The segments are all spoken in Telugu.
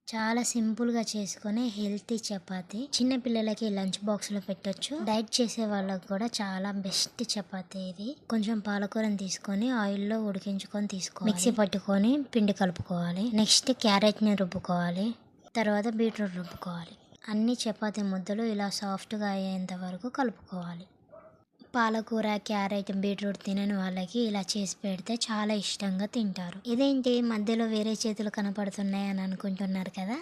చాలా సింపుల్గా చేసుకునే హెల్తీ చపాతీ. చిన్న పిల్లలకి లంచ్ బాక్స్లో పెట్టొచ్చు. డైట్ చేసే వాళ్ళకి కూడా చాలా బెస్ట్ చపాతీ ఇది. కొంచెం పాలకూరని తీసుకొని ఆయిల్లో ఉడికించుకొని తీసుకోవాలి. మిక్సీ పట్టుకొని పిండి కలుపుకోవాలి. నెక్స్ట్ క్యారెట్ని రుబ్బుకోవాలి. తర్వాత బీట్రూట్ రుబ్బుకోవాలి. అన్ని చపాతీ ముద్దలు ఇలా సాఫ్ట్గా అయ్యేంత వరకు కలుపుకోవాలి. పాలకూర, క్యారెట్, బీట్రూట్ తినని వాళ్ళకి ఇలా చేసి పెడితే చాలా ఇష్టంగా తింటారు. ఇదేంటి మధ్యలో వేరే చేతులు కనపడుతున్నాయి అని అనుకుంటున్నారు కదా.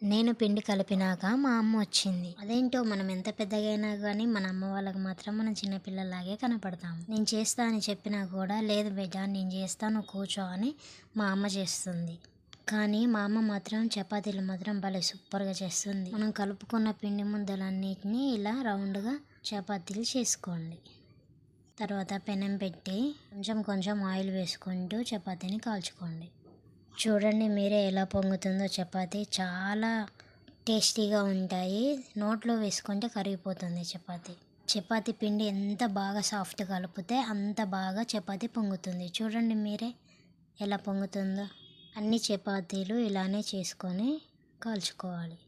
నేను పిండి కలిపినాక మా అమ్మ వచ్చింది. అదేంటో మనం ఎంత పెద్దగా అయినా కానీ మన అమ్మ వాళ్ళకి మాత్రం మనం చిన్నపిల్లలాగే కనపడతాము. నేను చేస్తా అని చెప్పినా కూడా లేదు బిడ్డ నేను చేస్తాను కూర్చో అని మా అమ్మ చేస్తుంది. కానీ మా అమ్మ మాత్రం చపాతీలు మాత్రం భలే సూపర్గా చేస్తుంది. మనం కలుపుకున్న పిండి ముద్దలన్నిటినీ ఇలా రౌండ్గా చపాతీలు చేసుకోండి. తర్వాత పెనం పెట్టి కొంచెం ఆయిల్ వేసుకుంటూ చపాతీని కాల్చుకోండి. చూడండి మీరే ఎలా పొంగుతుందో చపాతీ. చాలా టేస్టీగా ఉంటాయి. నోట్లో వేసుకుంటే కరిగిపోతుంది చపాతీ పిండి ఎంత బాగా సాఫ్ట్ కలిపితే అంత బాగా చపాతీ పొంగుతుంది. చూడండి మీరే ఎలా పొంగుతుందో. అన్ని చపాతీలు ఇలానే చేసుకొని కాల్చుకోవాలి.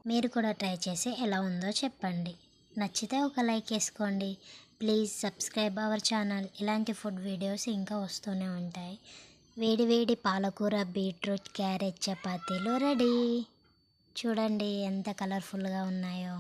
మీరు కూడా ట్రై చేసి ఎలా ఉందో చెప్పండి. నచ్చితే ఒక లైక్ వేసుకోండి. Please subscribe our channel. ఇలాంటి ఫుడ్ వీడియోస్ ఇంకా వస్తూనే ఉంటాయి. వేడి వేడి పాలకూర, బీట్రూట్, క్యారెట్ చపాతీలు రెడీ. చూడండి ఎంత కలర్ఫుల్గా ఉన్నాయో.